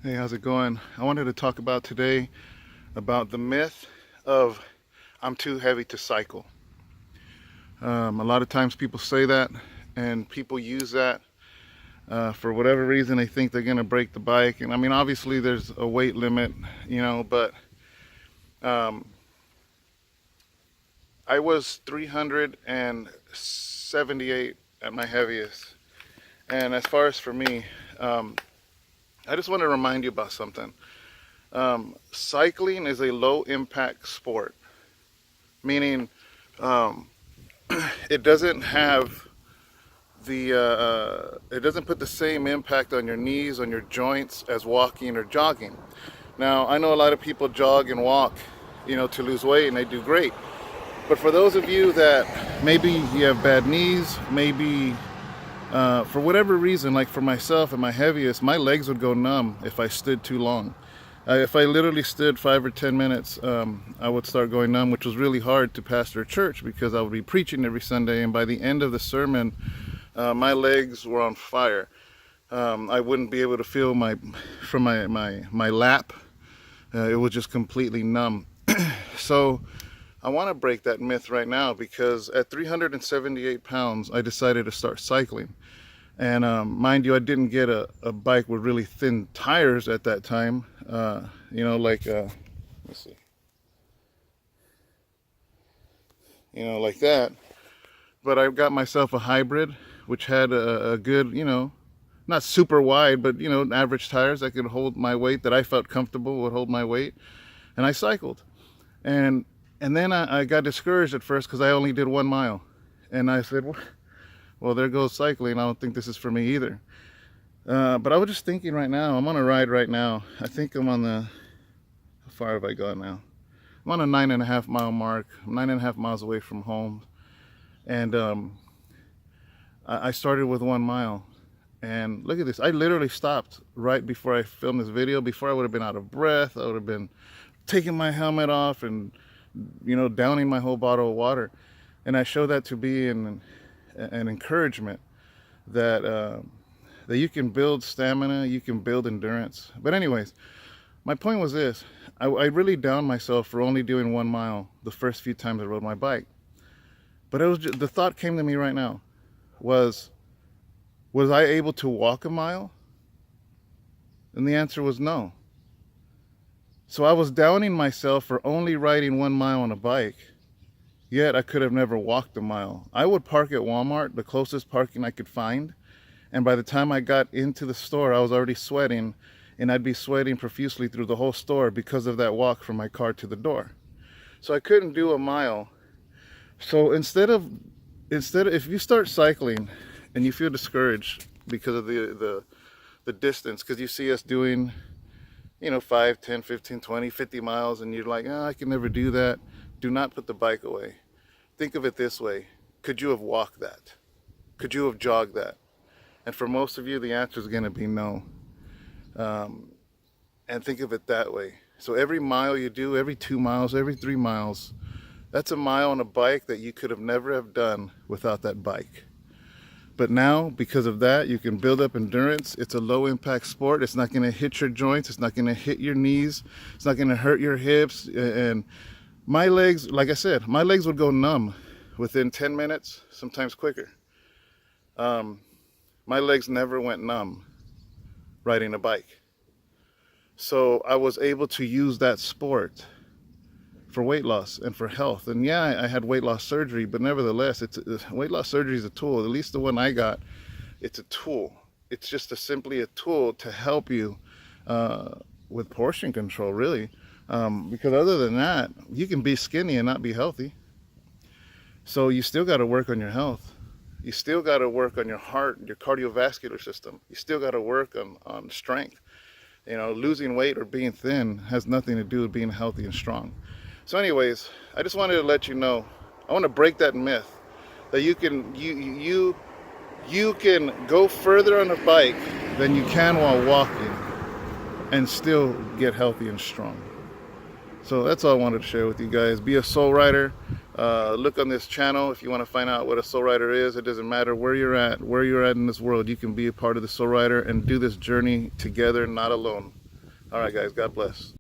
Hey, how's it going? I wanted to talk about today about the myth of I'm too heavy to cycle. A lot of times people say that, and people use that for whatever reason. They think they're going to break the bike, and I mean, obviously there's a weight limit, but um, I was 378 at my heaviest. And as far as for me, um, I just want to remind you about something. Cycling is a low impact sport, meaning um, it doesn't have it doesn't put the same impact on your knees, on your joints as walking or jogging. Now, I know a lot of people jog and walk, to lose weight, and they do great. But for those of you that maybe you have bad knees, maybe for whatever reason, like for myself at my heaviest, my legs would go numb if I stood too long. If I literally stood 5 or 10 minutes, I would start going numb, which was really hard to pastor a church because I would be preaching every Sunday, and by the end of the sermon, my legs were on fire. I wouldn't be able to feel my lap. It was just completely numb. So I want to break that myth right now because at 378 pounds, I decided to start cycling. And mind you, I didn't get a bike with really thin tires at that time. Let's see, like that. But I got myself a hybrid, which had a good, not super wide, but, average tires that could hold my weight, that I felt comfortable would hold my weight. And I cycled. And then I got discouraged at first because I only did 1 mile. And I said, well, there goes cycling. I don't think this is for me either. But I was just thinking right now, I'm on a ride right now. I think I'm on how far have I gone now? I'm on a 9.5 mile mark. I'm 9.5 miles away from home. And I started with 1 mile. And look at this. I literally stopped right before I filmed this video. Before I would have been out of breath. I would have been taking my helmet off and, downing my whole bottle of water. And I show that to be an encouragement that that you can build stamina, you can build endurance. But anyways, my point was this. I really downed myself for only doing 1 mile the first few times I rode my bike. But the thought came to me right now was I able to walk a mile? And the answer was no. So I was downing myself for only riding 1 mile on a bike, yet I could have never walked a mile. I would park at Walmart, the closest parking I could find, and by the time I got into the store, I was already sweating, and I'd be sweating profusely through the whole store because of that walk from my car to the door. So I couldn't do a mile. So instead of if you start cycling and you feel discouraged because of the distance, because you see us doing 5, 10, 15, 20, 50 miles, and you're like, oh, I can never do that. Do not put the bike away. Think of it this way. Could you have walked that? Could you have jogged that? And for most of you, the answer is going to be no. And think of it that way. So every mile you do, every 2 miles, every 3 miles, that's a mile on a bike that you could have never have done without that bike. But now, because of that, you can build up endurance. It's a low impact sport. It's not going to hit your joints. It's not going to hit your knees. It's not going to hurt your hips. And my legs, like I said, my legs would go numb within 10 minutes, sometimes quicker. My legs never went numb riding a bike. So I was able to use that sport for weight loss and for health. And yeah, I had weight loss surgery, but nevertheless, weight loss surgery is a tool. At least the one I got, it's a tool. It's just simply a tool to help you with portion control, really. Because other than that, you can be skinny and not be healthy. So you still got to work on your health. You still got to work on your heart, your cardiovascular system. You still got to work on strength. Losing weight or being thin has nothing to do with being healthy and strong. So anyways, I just wanted to let you know, I want to break that myth that you can go further on a bike than you can while walking and still get healthy and strong. So that's all I wanted to share with you guys. Be a soul rider. Look on this channel if you want to find out what a soul rider is. It doesn't matter where you're at in this world. You can be a part of the soul rider and do this journey together, not alone. All right, guys, God bless.